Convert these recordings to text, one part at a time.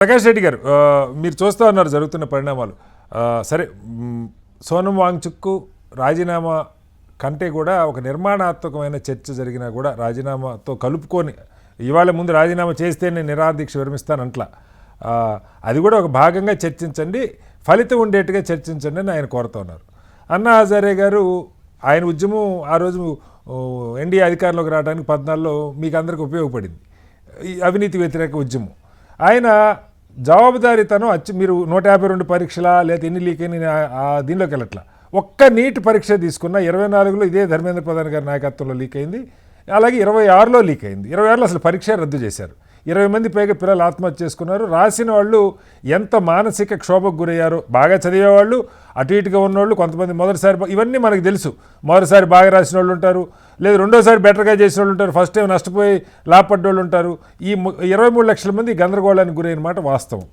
ప్రకాష్ రెడ్డి గారు, మీరు చూస్తూ ఉన్నారు జరుగుతున్న పరిణామాలు. సరే, సోనం వాంగ్చుక్ రాజీనామా కంటే కూడా ఒక నిర్మాణాత్మకమైన చర్చ జరిగినా కూడా రాజీనామాతో కలుపుకొని ఇవాళ ముందు రాజీనామా చేస్తే నేను నిరాదీక్ష విరమిస్తానంట్లా, అది కూడా ఒక భాగంగా చర్చించండి, ఫలితం ఉండేట్టుగా చర్చించండి అని ఆయన కోరుతున్నారు. అన్నా హజారే గారు ఆయన ఉద్యమం ఆ రోజు ఎన్డీఏ అధికారంలోకి రావడానికి 14లో మీకు అందరికీ ఉపయోగపడింది, ఈ అవినీతి వ్యతిరేక ఉద్యమం. ఆయన జవాబుదారీతనం మీరు 152 పరీక్షలా లేదా ఎన్ని లీక్ అయిన దీనిలోకి వెళ్ళట్లా, ఒక్క నీట్ పరీక్ష తీసుకున్న 24లో ఇదే ధర్మేంద్ర ప్రధాన్ గారి నాయకత్వంలో లీక్ అయింది, అలాగే 26లో లీక్ అయింది. 26లో అసలు పరీక్ష రద్దు చేశారు, 20 మంది పైగా పిల్లలు ఆత్మహత్య చేసుకున్నారు. రాసిన వాళ్ళు ఎంత మానసిక క్షోభకు గురయ్యారో, బాగా చదివేవాళ్ళు, అటు ఇటుగా ఉన్నవాళ్ళు, కొంతమంది మొదటిసారి, ఇవన్నీ మనకు తెలుసు, మొదటిసారి బాగా రాసిన వాళ్ళు ఉంటారు, లేదు రెండోసారి బెటర్గా చేసిన వాళ్ళు ఉంటారు, ఫస్ట్ టైం నష్టపోయి లాభపడ్డోళ్ళు ఉంటారు. ఈ 23 లక్షల మంది గందరగోళానికి గురైన మాట వాస్తవం.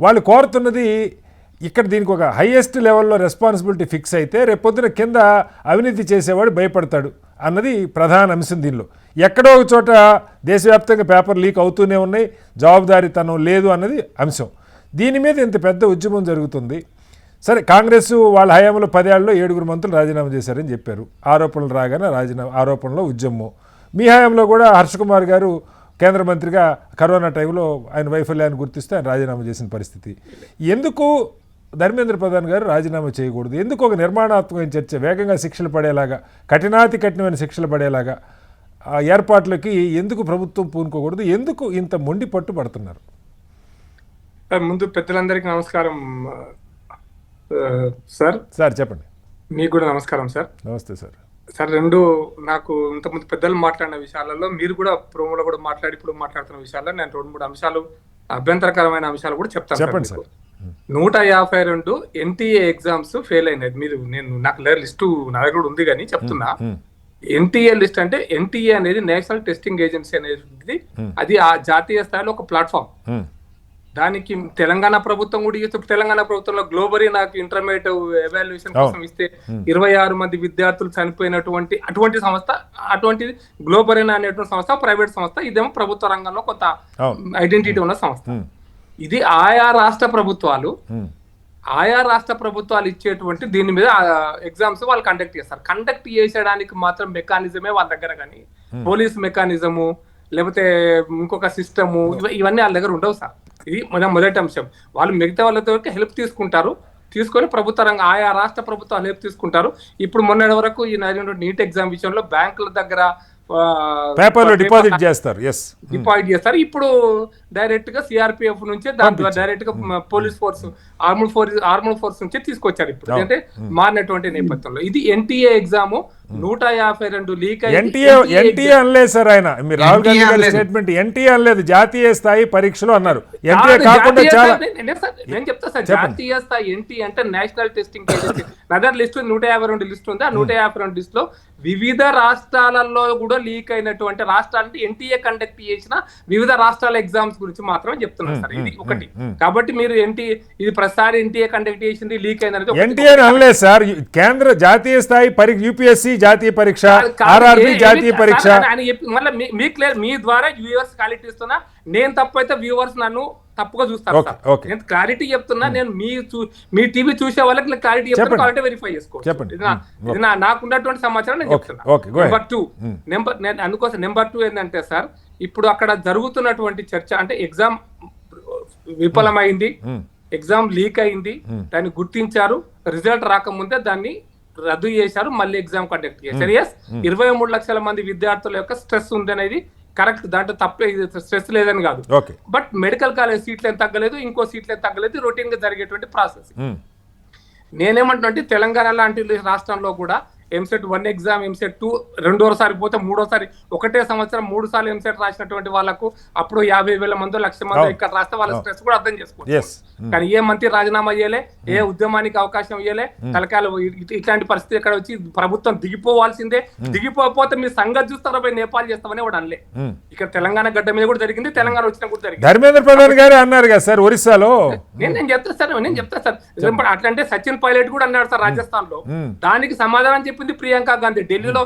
వాళ్ళు కోరుతున్నది ఇక్కడ దీనికి ఒక హైయెస్ట్ లెవెల్లో రెస్పాన్సిబిలిటీ ఫిక్స్ అయితే రేపొద్దున కింద అవినీతి చేసేవాడు భయపడతాడు అన్నది ప్రధాన అంశం. దీనిలో ఎక్కడో ఒక చోట దేశవ్యాప్తంగా పేపర్ లీక్ అవుతూనే ఉన్నాయి, జవాబుదారీతనం లేదు అన్నది అంశం. దీని మీద ఇంత పెద్ద ఉద్యమం జరుగుతుంది. సరే, కాంగ్రెస్ వాళ్ళ హయాంలో 10 ఏళ్లలో 7 మంత్రులు రాజీనామా చేశారని చెప్పారు, ఆరోపణలు రాగానే ఆరోపణలో ఉద్యమం. మీ హయాంలో కూడా హర్ష కుమార్ గారు కేంద్ర మంత్రిగా కరోనా టైంలో ఆయన వైఫల్యాన్ని గుర్తిస్తే ఆయన రాజీనామా చేసిన పరిస్థితి. ఎందుకు ధర్మేంద్ర ప్రధాన్ గారు రాజీనామా చేయకూడదు? ఎందుకు ఒక నిర్మాణాత్మకమైన చర్చ, వేగంగా శిక్షలు పడేలాగా, కఠినమైన శిక్షలు పడేలాగా ఏర్పాట్లకి ఎందుకు ప్రభుత్వం పూనుకోకూడదు? ఎందుకు ఇంత మొండి పట్టు పడుతున్నారు? ముందు పెద్దలందరికీ నమస్కారం సార్. సార్ చెప్పండి. మీకు కూడా నమస్కారం సార్. నమస్తే సార్. సార్, నాకు ఇంతకుముందు పెద్దలు మాట్లాడిన విషయాలలో, మీరు కూడా ప్రోమోలో కూడా ఇప్పుడు మాట్లాడుతున్న విషయాల్లో నేను 2-3 అంశాలు, అభ్యంతరకరమైన అంశాలు కూడా చెప్తాను. చెప్పండి సార్. 152 ఎన్టీఏ ఎగ్జామ్స్ ఫెయిల్ అయినది. నాకు లిస్టు నా దగ్గర కూడా ఉంది, కానీ చెప్తున్నా. ఎన్టీఏ లిస్ట్ అంటే ఎన్టీఏ అనేది నేషనల్ టెస్టింగ్ ఏజెన్సీ అనేది, అది ఆ జాతీయ స్థాయిలో ఒక ప్లాట్ఫామ్. దానికి తెలంగాణ ప్రభుత్వం కూడా ఇస్తుంది. తెలంగాణ ప్రభుత్వంలో గ్లోబరీ నాకు ఇంటర్మీడియట్ ఎవాల్యుయేషన్ కోసం ఇస్తే 26 మంది విద్యార్థులు చనిపోయినటువంటి అటువంటి సంస్థ, అటువంటిది గ్లోబరీనా అనేటువంటి సంస్థ ప్రైవేట్ సంస్థ. ఇదేమో ప్రభుత్వ రంగంలో కొంత ఐడెంటిటీ ఉన్న సంస్థ. ఇది ఆయా రాష్ట్ర ప్రభుత్వాలు ఇచ్చేటువంటి దీని మీద ఎగ్జామ్స్ వాళ్ళు కండక్ట్ చేస్తారు. కండక్ట్ చేసేయడానికి మాత్రం మెకానిజమే వాళ్ళ దగ్గర, కానీ పోలీస్ మెకానిజము లేకపోతే ఇంకొక సిస్టము ఇవన్నీ వాళ్ళ దగ్గర ఉండవు సార్. ఇది మొదటి అంశం. వాళ్ళు మిగతా వాళ్ళతో హెల్ప్ తీసుకొని ఆయా రాష్ట్ర ప్రభుత్వాలు హెల్ప్ తీసుకుంటారు. ఇప్పుడు మొన్నటి వరకు ఈ నీట్ ఎగ్జామ్ విషయంలో బ్యాంకుల దగ్గర డిపాజిట్ చేస్తారు. ఇప్పుడు డైరెక్ట్ గా సిఆర్పిఎఫ్ నుంచే దాని డైరెక్ట్ గా పోలీస్ ఫోర్స్, ఆర్మడ్ ఫోర్స్ నుంచే తీసుకొచ్చారు. ఇప్పుడు అంటే మారినటువంటి నేపథ్యంలో ఇది ఎన్టీఏ ఎగ్జామ్ 152 లీక్ ఎన్టీఏ అనలేదు సార్. ఆయన మీరు రాహుల్ గాంధీ గారి స్టేట్మెంట్ ఎన్టీఏ అనలేదు, జాతీయ స్థాయి పరీక్షలు అన్నారు. ఎన్టీఏ కాకుండా నేను చెప్తా సార్, జాతీయ స్థాయి ఎన్టీ అంటే national testing agency. Nagar list 152 list ఉంది. ఆ 152 లిస్ట్ లో వివిధ రాష్ట్రాలలో కూడా లీక్ అయినటువంటి రాష్ట్రాలంటే ఎన్టీఏ కండక్ట్ చేసిన వివిధ రాష్ట్రాల ఎగ్జామ్స్ గురించి మాత్రమే చెప్తున్నారు సార్. ఇది ఒకటి. కాబట్టి మీరు ఇది ప్రతిసారి ఎన్టీఏ కండక్ట్ చేసింది లీక్ అయింది ఎన్టీఏ అనలేదు సార్. కేంద్ర జాతీయ స్థాయి యూపీఎస్సీ జాతీయ పరీక్ష, ఆర్ఆర్బీ జాతీయ పరీక్ష. మళ్ళీ మీ ద్వారా వ్యూవర్స్ క్లారిటీ ఇస్తున్నా. నేను తప్పు అయితే వ్యూవర్స్ నన్ను తప్పుగా చూస్తారు సార్. నేను క్లారిటీ చెప్తున్నా. నేను మీ టీవీ చూసే వాళ్ళకి క్లారిటీ చెప్తున్నా, కాబట్టి వెరిఫై చేసుకోండి. నాకున్నటువంటి సమాచారం నేను చెప్తున్నా. నెంబర్ 2 ఏంటంటే సార్, ఇప్పుడు అక్కడ జరుగుతున్నటువంటి చర్చ అంటే ఎగ్జామ్ విఫలమైంది, ఎగ్జామ్ లీక్ అయింది, దాన్ని గుర్తించారు, రిజల్ట్ రాకముందే దాన్ని రద్దు చేశారు, మళ్ళీ ఎగ్జామ్ కండక్ట్ చేశారు. 23 లక్షల మంది విద్యార్థుల యొక్క స్ట్రెస్ ఉంది అనేది కరెక్ట్, దాంట్లో తప్పే, స్ట్రెస్ లేదని కాదు. బట్ మెడికల్ కాలేజ్ సీట్లు ఏం తగ్గలేదు, ఇంకో సీట్లు ఏం తగ్గలేదు, రొటీన్ గా జరిగేటువంటి ప్రాసెస్. నేనేమంటున్నా, తెలంగాణ లాంటి రాష్ట్రంలో కూడా ఎంసెట్ 1 ఎగ్జామ్, ఎంసెట్ 2 రెండోసారి పోతే మూడోసారి ఒకటే సంవత్సరం 3 సార్లు ఎంసెట్ రాసినటువంటి వాళ్ళకు అప్పుడు 50,000 మందో 1,00,000 మందో ఇక్కడ రాస్తే వాళ్ళ స్ట్రెస్ కూడా అర్థం చేసుకోవచ్చు. కానీ ఏ మంత్రి రాజీనామా ఇయ్యలే, ఏ ఉద్యమానికి అవకాశం ఇయ్యలే. తలకాయలు ఇట్లాంటి పరిస్థితి ఇక్కడ వచ్చి ప్రభుత్వం దిగిపోవాల్సిందే. దిగిపోతే మీ సంగతి చూస్తారో పోయి నేపాల్ చేస్తామని వాడు అనలే. ఇక్కడ తెలంగాణ గడ్డ మీద కూడా జరిగింది, తెలంగాణ వచ్చినా కూడా జరిగింది. ధర్మేంద్ర ప్రధాన్ గారు అన్నారు కదా సార్ ఒరిస్సాలో. నేను చెప్తా సార్. అట్లంటే సచిన్ పైలట్ కూడా అన్నాడు సార్ రాజస్థాన్ లో. దానికి సమాధానం చెప్పి అయిపోయింది ప్రియాంక గాంధీ. ఢిల్లీలో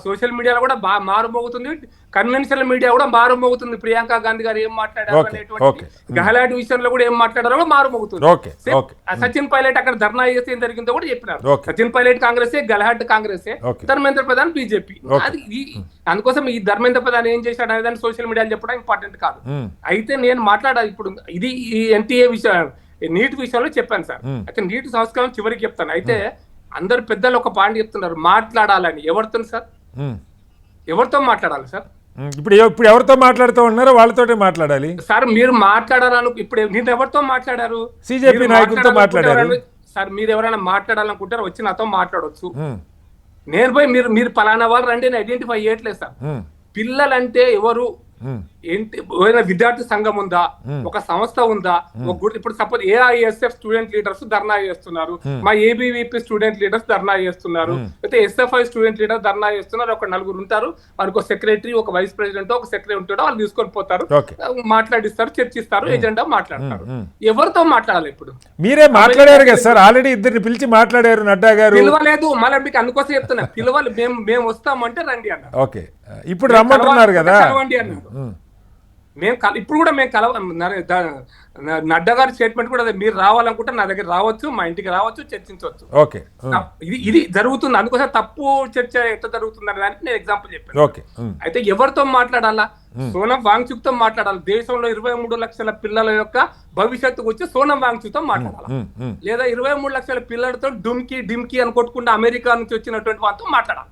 సోషల్ మీడియాలో కూడా బాగా మారుమోగుతుంది, కన్వెన్షనల్ మీడియా కూడా మారుమోగుతుంది. ప్రియాంక గాంధీ గారు ఏం మాట్లాడారు అనేటువంటి గెహ్లాట్ విషయంలో కూడా ఏం మాట్లాడారో కూడా మారుమోగుతుంది. సచిన్ పైలట్ అక్కడ ధర్నా చేస్తే ఏం జరిగిందో కూడా చెప్పినారు. సచిన్ పైలట్ కాంగ్రెసే, గెహ్లాట్ కాంగ్రెసే, ధర్మేంద్ర ప్రధాన్ బీజేపీ. అది అందుకోసం ఈ ధర్మేంద్ర ప్రధాన్ ఏం చేశాడు అనే దాన్ని సోషల్ మీడియాలో చెప్పడం ఇంపార్టెంట్ కాదు. అయితే నేను మాట్లాడాలి ఇప్పుడు ఇది ఈ ఎన్టీఏ విషయం, నీట్ విషయంలో చెప్పాను సార్. అయితే నీట్ సంస్కరణ చివరికి చెప్తాను. అయితే అందరు పెద్దలు ఒక పాయింట్ చెప్తున్నారు, మాట్లాడాలని. ఎవరితో సార్, ఎవరితో మాట్లాడాలి సార్? ఇప్పుడు ఎవరితో మాట్లాడుతూ ఉన్నారో వాళ్ళతోటే మాట్లాడాలి సార్. మీరు మాట్లాడాలను ఇప్పుడు నేను ఎవరితో మాట్లాడారు? సిజేపీ నాయకులతో మాట్లాడారు సార్. మీరు ఎవరైనా మాట్లాడాలనుకుంటారో వచ్చి నాతో మాట్లాడవచ్చు. నేను పోయి మీరు పలానా వాళ్ళు రండి అని ఐడెంటిఫై చేయట్లేదు సార్. పిల్లలంటే ఎవరు, ఏంటి, విద్యార్థి సంఘం ఉందా, ఒక సంస్థ ఉందా, ఇప్పుడు సపోజ్ ఏఐఎస్ఎఫ్ స్టూడెంట్ లీడర్స్ ధర్నా చేస్తున్నారు, మా ఏబీవీపీ స్టూడెంట్ లీడర్స్ ధర్నా చేస్తున్నారు, అయితే ఎస్ఎఫ్ఐ స్టూడెంట్ లీడర్ ధర్నా చేస్తున్నారు. ఒక నలుగురు ఉంటారు, వారికి ఒక సెక్రటరీ, ఒక వైస్ ప్రెసిడెంట్, ఒక సెక్రటరీ ఉంటాడో వాళ్ళు తీసుకొని పోతారు, మాట్లాడిస్తారు, చర్చిస్తారు, ఎజెండా మాట్లాడతారు. ఎవరితో మాట్లాడాలి? ఇప్పుడు మీరే మాట్లాడారు కదా సార్, ఆల్రెడీ ఇద్దరిని పిలిచి మాట్లాడారు. నడ్డా గారు పిలవలేదు, మళ్ళీ మీకు అందుకోసం చెప్తున్నా, పిలవాలి, మేము వస్తామంటే రండి అన్నారు. ఓకే, ఇప్పుడు రమ్మంటున్నారు కదా, ఇప్పుడు కూడా మేము నడ్డా గారి స్టేట్మెంట్ కూడా మీరు రావాలనుకుంటే నా దగ్గర రావచ్చు, మా ఇంటికి రావచ్చు, చర్చించవచ్చు. ఓకే, ఇది జరుగుతుంది. అందుకోసం తప్పు చర్చ ఎట్లా జరుగుతుంది అనే దానికి నేను ఎగ్జాంపుల్ చెప్పాను. అయితే ఎవరితో మాట్లాడాలా? సోనం వాంగ్చుక్ తో మాట్లాడాలి. దేశంలో 23 లక్షల పిల్లల యొక్క భవిష్యత్తు గురించి సోనం వాంగ్చుక్ తో మాట్లాడాలి. లేదా 23 లక్షల పిల్లలతో డిమ్కి అని కొట్టుకుంటే అమెరికా నుంచి వచ్చినటువంటి వాళ్ళతో మాట్లాడాలి.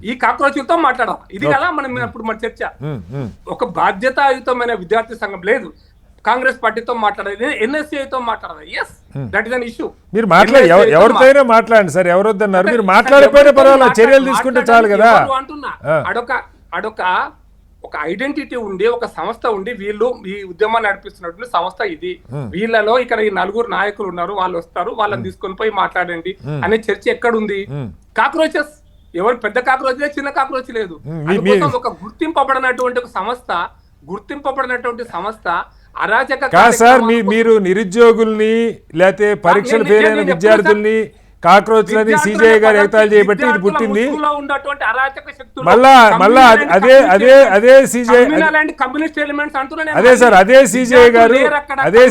ఈ కాక్రోచులతో మాట్లాడాలి. ఇది కదా మనం ఇప్పుడు మన చర్చ. ఒక బాధ్యతాయుతమైన విద్యార్థి సంఘం లేదు, కాంగ్రెస్ పార్టీతో మాట్లాడాలి, ఎన్ఎస్సీతో మాట్లాడాలి. Yes, that is an issue. మీరు ఎవరితోనే మాట్లాడండి సార్, ఎవరు వద్దన్నారు? మీరు మాట్లాడిపోయిన పర్వాలేదు, చర్యలు తీసుకుంటే చాలు కదా అంటున్నా. అడొక ఐడెంటిటీ ఉండి, ఒక సంస్థ ఉండి, వీళ్ళు ఈ ఉద్యమాన్ని నడిపిస్తున్నటువంటి సంస్థ ఇది, వీళ్ళలో ఇక్కడ ఈ నలుగురు నాయకులు ఉన్నారు, వాళ్ళు వస్తారు, వాళ్ళని తీసుకొని పోయి మాట్లాడండి అనే చర్చ ఎక్కడుంది? కాక్రోచెస్ ఎవరు, పెద్ద కాక్రోచ్ లేదు, చిన్న కాక్రోచ్ లేదు. ఒక గుర్తింపబడినటువంటి సంస్థ అరాచక సార్. మీరు నిరుద్యోగుల్ని లేకపోతే పరీక్షలు ఫెయిల్ అయిన విద్యార్థుల్ని కాక్రోచ్లని సిజే గారు ఎగతాళి చేయబట్టి ఇది పుట్టింది. మళ్ళా అదే సిజే, కమ్యూనిస్ట్ ఎలిమెంట్స్ అంటున్నా. అదే సార్, అదే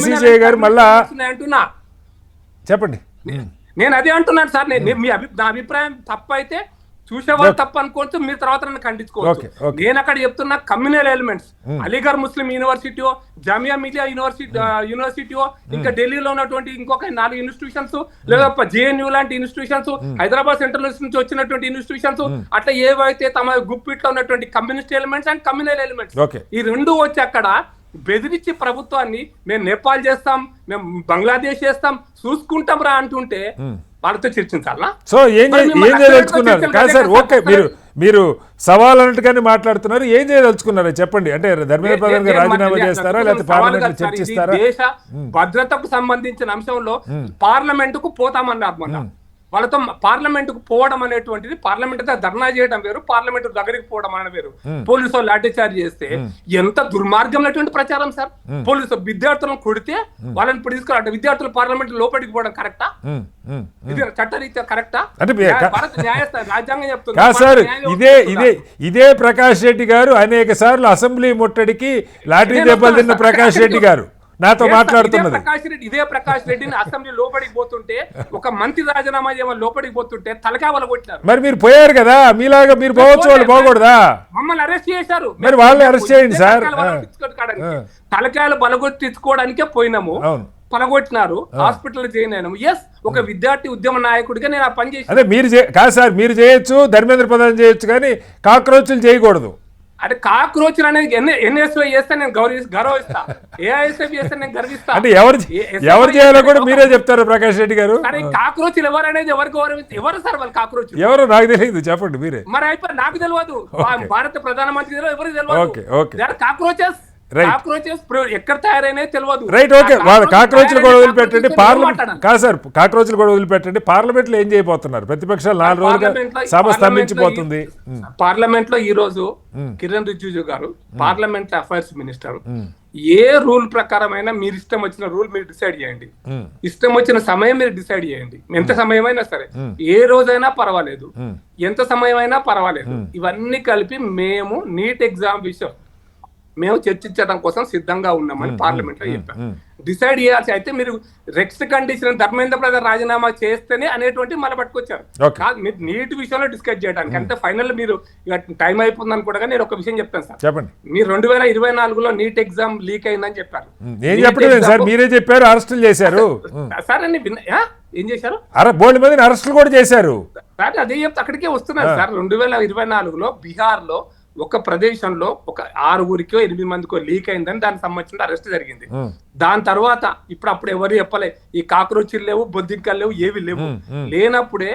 సిజే గారు మళ్ళా చెప్పండి. నేను అదే అంటున్నాను సార్. నా అభిప్రాయం తప్పైతే చూసేవాళ్ళు తప్పు అనుకోవచ్చు, మీరు తర్వాత నన్ను ఖండించుకోవచ్చు. నేను అక్కడ చెప్తున్నా కమ్యూనల్ ఎలిమెంట్స్, అలీగఢ్ ముస్లిం యూనివర్సిటీయో, జామియా మిలియా యూనివర్సిటీయో, ఇంకా ఢిల్లీలో ఉన్నటువంటి ఇంకొక 4 ఇన్స్టిట్యూషన్స్, లేదా జేఎన్యూ లాంటి ఇన్స్టిట్యూషన్స్, హైదరాబాద్ సెంట్రల్ నుంచి వచ్చినటువంటి ఇన్స్టిట్యూషన్స్, అట్లా ఏవైతే తమ గుప్పిట్లో ఉన్నటువంటి communist elements and communal elements, ఈ రెండు వచ్చి అక్కడ బెదిరించి ప్రభుత్వాన్ని మేము నేపాల్ చేస్తాం, మేము బంగ్లాదేశ్ చేస్తాం, చూసుకుంటాం రా అంటుంటే వాళ్ళతో చర్చించాలా? సో ఏం చేయదలుచుకున్నారు? కాదు సార్, ఓకే, మీరు సవాల్ అన్నట్టుగానే మాట్లాడుతున్నారు, ఏం చేయదలుచుకున్నారు చెప్పండి. అంటే ధర్మేంద్ర ప్రధాన్ గారు రాజీనామా చేస్తారా, లేకపోతే పార్లమెంట్ చర్చిస్తారా? దేశ భద్రతకు సంబంధించిన అంశంలో పార్లమెంటుకు పోతామన్నారు. మొన్న వాళ్ళతో పార్లమెంటుకు పోవడం అనేటువంటిది, పార్లమెంట్ ధర్నా చేయడం వేరు, పార్లమెంట్ దగ్గరికి పోవడం అనేది వేరు. పోలీసు వాళ్ళు లాఠీచార్జ్ చేస్తే ఎంత దుర్మార్గమైనటువంటి ప్రచారం సార్. పోలీసు విద్యార్థులను కొడితే వాళ్ళని ఇప్పుడు తీసుకురా, విద్యార్థులు పార్లమెంట్ లోపలికి పోవడం కరెక్టా? ఇది చట్టరీత్యా కరెక్టా? రాజ్యాంగం చెప్తుంది. ఇదే ప్రకాష్ రెడ్డి గారు అనేక సార్లు అసెంబ్లీ ముట్టడికి లాఠీ దెబ్బలు తిన్న ప్రకాష్ రెడ్డి గారు నాతో మాట్లాడుతున్నది. ఇదే ప్రకాష్ రెడ్డిని అసెంబ్లీ లోపలికి పోతుంటే, ఒక మంత్రి రాజీనామా చేయమని లోపలికి పోతుంటే తలకాయలు కొట్టినారు. మరి మీరు పోయారు కదా, మీలాగా మీరు పోవచ్చు, వాళ్ళు పోకూడదా? మమ్మల్ని అరెస్ట్ చేశారు. మరి వాళ్ళని అరెస్ట్ చేయండి సార్. తలకాయలు బలగొట్టించుకోవడానికే పోయినాము, పలగొట్టినారు, హాస్పిటల్ జాయిన్ అయినాము. ఎస్, ఒక విద్యార్థి ఉద్యమ నాయకుడిగా నేను ఆ పని చేసి. అదే మీరు కాదు సార్, మీరు చేయొచ్చు, ధర్మేంద్ర ప్రధాన్ చేయొచ్చు, కానీ కాక్రోచ్లు చేయకూడదు. అంటే కాక్రోచ్లు అనేది ఎన్ఎస్ఓ చేస్తే నేను గౌరవిస్తా, ఏఐఎస్ఎఫ్ చేస్తే నేను గర్విస్తా. అంటే ఎవరు చేయాలో కూడా మీరే చెప్తారు ప్రకాష్ రెడ్డి గారు. కాక్రోచ్లు ఎవరు అనేది ఎవరు సార్ వాళ్ళు? కాక్రోచ్ ఎవరు నాకు తెలియదు, చెప్పండి మీరే. మరి అయిపోయి నాకు తెలియదు, భారత ప్రధానమంత్రి ఎవరికి తెలియదు. Cockroaches Right. కాక్రోచెస్ ఎక్కడ తయారైనాయో తెలియదు. Right, okay. వాళ్ళ కాక్రోచ్లు కూడా వదిలిపెట్టండి, పార్లమెంట్ మాట్లాడాలి. కాదు సార్, కాక్రోచ్లు కూడా వదిలిపెట్టండి. పార్లమెంట్ లో ఏం చేయబోతున్నారు? ప్రతిపక్షాలు 4 రోజులుగా సభ స్తంభించిపోతుంది. పార్లమెంట్ లో ఈ రోజు కిరణ్ రిజిజు గారు పార్లమెంట్ అఫైర్స్ మినిస్టర్, ఏ రూల్ ప్రకారమైనా మీరు ఇష్టం వచ్చిన రూల్ మీరు డిసైడ్ చేయండి, ఇష్టం వచ్చిన సమయం మీరు డిసైడ్ చేయండి, ఎంత సమయమైనా సరే, ఏ రోజైనా పర్వాలేదు, ఎంత సమయమైనా పర్వాలేదు, ఇవన్నీ కలిపి మేము నీట్ ఎగ్జామ్ విషయం మేము చర్చించడం కోసం సిద్ధంగా ఉన్నామని పార్లమెంట్ లో చెప్పారు. డిసైడ్ చేయాల్సి అయితే మీరు నెక్స్ట్ కండిషన్ ధర్మేంద్ర ప్రధాన్ రాజీనామా చేస్తేనే అనేటువంటి మళ్ళీ పట్టుకొచ్చారు. కాదు, మీరు నీట్ విషయంలో డిస్కస్ చేయడానికి అంటే ఫైనల్ మీరు టైం అయిపోతుంది అనుకుంటా. కానీ నేను ఒక విషయం చెప్తాను సార్, చెప్పండి. మీరు 2024లో నీట్ ఎగ్జామ్ లీక్ అయిందని చెప్పారు. ఏం చెప్పలేదు సార్, మీరే చెప్పారు, అరెస్టులు చేశారు సార్ అని ఏం చేశారు? బోల్డ్ మందిని అరెస్టులు కూడా చేశారు సార్. అదే చెప్తే అక్కడికే వస్తున్నారు సార్. 2024లో బీహార్ లో ఒక ప్రదేశంలో ఒక 6 8 మందికో లీక్ అయిందని దానికి సంబంధించిన అరెస్ట్ జరిగింది. దాని తర్వాత అప్పుడు ఎవరు చెప్పలే, ఈ కాక్రోచ్లు లేవు, బొద్దింకలు లేవు, ఏవి లేవు. లేనప్పుడే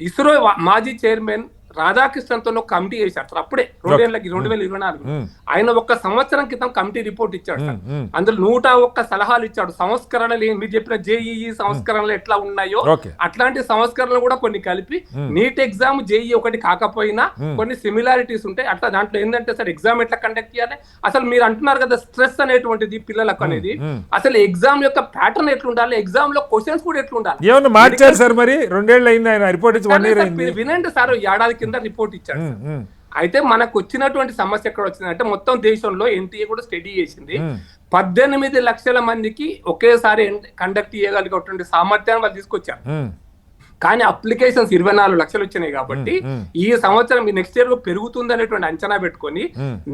ఇస్రో మాజీ చైర్మన్ రాధాకృష్ణన్ తో ఒక కమిటీ చేశారు సార్. అప్పుడే 2024 ఆయన 1 సంవత్సరం క్రితం కమిటీ రిపోర్ట్ ఇచ్చాడు సార్. అందులో 101 సలహాలు ఇచ్చాడు. సంస్కరణలు మీరు చెప్పిన జేఈఈ సంస్కరణలు ఎట్లా ఉన్నాయో అట్లాంటి సంస్కరణలు కూడా కొన్ని కలిపి నీట్ ఎగ్జామ్ జేఈ ఒకటి కాకపోయినా కొన్ని సిమిలారిటీస్ ఉంటాయి. అట్లా దాంట్లో ఏంటంటే సార్ ఎగ్జామ్ ఎట్లా కండక్ట్ చేయాలి, అసలు మీరు అంటున్నారు కదా స్ట్రెస్ అనేటువంటిది పిల్లలకు అనేది, అసలు ఎగ్జామ్ యొక్క ప్యాటర్న్ ఎట్లా ఉండాలి, ఎగ్జామ్ లో క్వశ్చన్స్ కూడా ఎట్లా ఉండాలి. ఏమన్నా మార్చారు సార్? మరి 2 ఏళ్ళు అయింది ఆయన రిపోర్ట్ ఇచ్చి, 1 ఇయర్ అయింది. వినండి సార్, ఏడాది కింద రిపోర్ట్ ఇచ్చాడు. అయితే మనకు వచ్చినటువంటి సమస్య ఎక్కడ వచ్చిందంటే మొత్తం దేశంలో ఎన్టీఏ కూడా స్టడీ చేసింది. 18 లక్షల మందికి ఒకేసారి కండక్ట్ చేయగలిగేటువంటి సామర్థ్యాన్ని వాళ్ళు తీసుకొచ్చారు. కానీ అప్లికేషన్స్ 24 లక్షలు వచ్చినాయి కాబట్టి ఈ సంవత్సరం నెక్స్ట్ ఇయర్ పెరుగుతుంది అనేటువంటి అంచనా పెట్టుకొని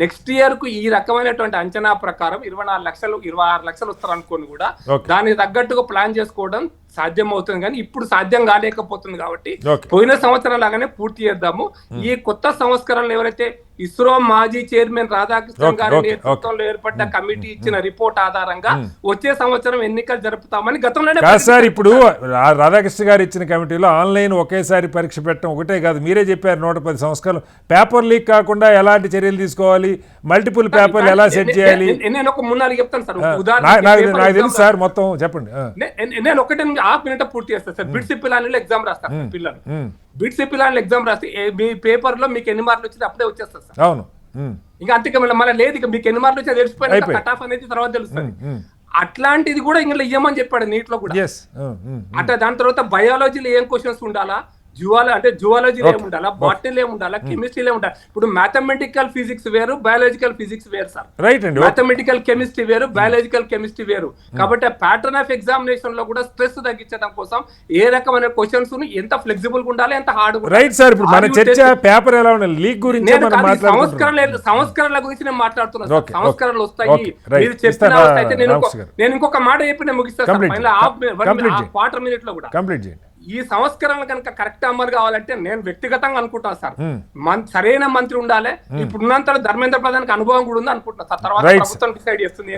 నెక్స్ట్ ఇయర్ కు ఈ రకమైనటువంటి అంచనా ప్రకారం 24 లక్షలు 26 లక్షలు వస్తారు అనుకోని కూడా దానికి తగ్గట్టుగా ప్లాన్ చేసుకోవడం సాధ్యం అవుతుంది. కానీ ఇప్పుడు సాధ్యం కాలేకపోతుంది కాబట్టి పోయిన సంవత్సరం లాగానే పూర్తి చేద్దాము. ఈ కొత్త సంస్కరణలు ఎవరైతే ఇస్రో మాజీ చైర్మన్ రాధాకృష్ణన్ గారి నేతృత్వంలో ఏర్పడ్డ కమిటీ ఇచ్చిన రిపోర్ట్ ఆధారంగా వచ్చే సంవత్సరం ఎన్నికలు జరుపుతామని గతంలోనే సార్. ఇప్పుడు రాధాకృష్ణ గారు ఇచ్చిన కమిటీలో ఆన్లైన్ ఒకేసారి పరీక్ష పెట్టడం ఒకటే కాదు, మీరే చెప్పారు 110 సంస్కరణలు. పేపర్ లీక్ కాకుండా ఎలాంటి చర్యలు తీసుకోవాలి, మల్టిపుల్ పేపర్లు ఎలా సెట్ చేయాలి, నేను ఒక మున్నాడు చెప్తాను సార్. నాకు తెలుసు సార్, మొత్తం చెప్పండి. నేను ఒకటే హాఫ్ మినిట్ పూర్తి చేస్తాను సార్. బిట్స్ పిల్లలు ఎగ్జామ్ రాస్తారు పిల్లలు. బిట్స్ పిల్లలు ఎగ్జామ్ రాస్తే మీ పేపర్ లో మీకు ఎన్ని మార్కులు వచ్చింది అప్పుడే వచ్చేస్తారు సార్. అవును, ఇంకా అంతే మళ్ళీ లేదు, ఇక మీకు ఎన్ని మార్కులు వచ్చి తెలిసిపోయిన కట్ ఆఫ్ అనేది తర్వాత తెలుస్తుంది. అట్లాంటిది కూడా ఇందులో ఇవ్వమని చెప్పాడు నీట్ లో కూడా. అట్లా దాని తర్వాత బయాలజీలో ఏం క్వశ్చన్స్ ఉండాలా, జువాలజీలో ఏముండాలా, బాటనీలో ఏముండాలా, కెమిస్ట్రీలో ఏముండాలి. ఇప్పుడు మ్యాథమెటికల్ ఫిజిక్స్ వేరు, బయాలజికల్ ఫిజిక్స్ వేరు సార్. రైట్ అండి. మ్యాథమెటికల్ కెమిస్ట్రీ వేరు, బయాలజికల్ కెమిస్ట్రీ వేరు. కాబట్టి ఆ ప్యాటర్న్ ఆఫ్ ఎగ్జామినేషన్ లో కూడా స్ట్రెస్ తగ్గించడం కోసం ఏ రకమైన క్వశ్చన్స్ ఎంత ఫ్లెక్సిబుల్ గా ఉండాలి, ఎంత హార్డ్. Right sir. ఇప్పుడు మన చర్చ పేపర్ ఎలా ఉండాలి, లీక్ గురించి సంస్కరణల గురించి నేను మాట్లాడుతున్నాను. సంస్కరణలు వస్తాయి మీరు చెప్పిన అయితే నేను ఇంకొక మాట చెప్పి నేను ముగిస్తాను క్వార్టర్ మినిట్ లో కూడా. కంప్లీట్ చేయండి. ఈ సంస్కరణలు కనుక కరెక్ట్ అమలు కావాలంటే నేను వ్యక్తిగతంగా అనుకుంటాను సార్, సరైన మంత్రి ఉండాలి. ఇప్పుడున్నంత ధర్మేంద్ర ప్రధానికి అనుభవం కూడా ఉంది అనుకుంటున్నా సార్. తర్వాత ప్రభుత్వం డిసైడ్ చేస్తుంది.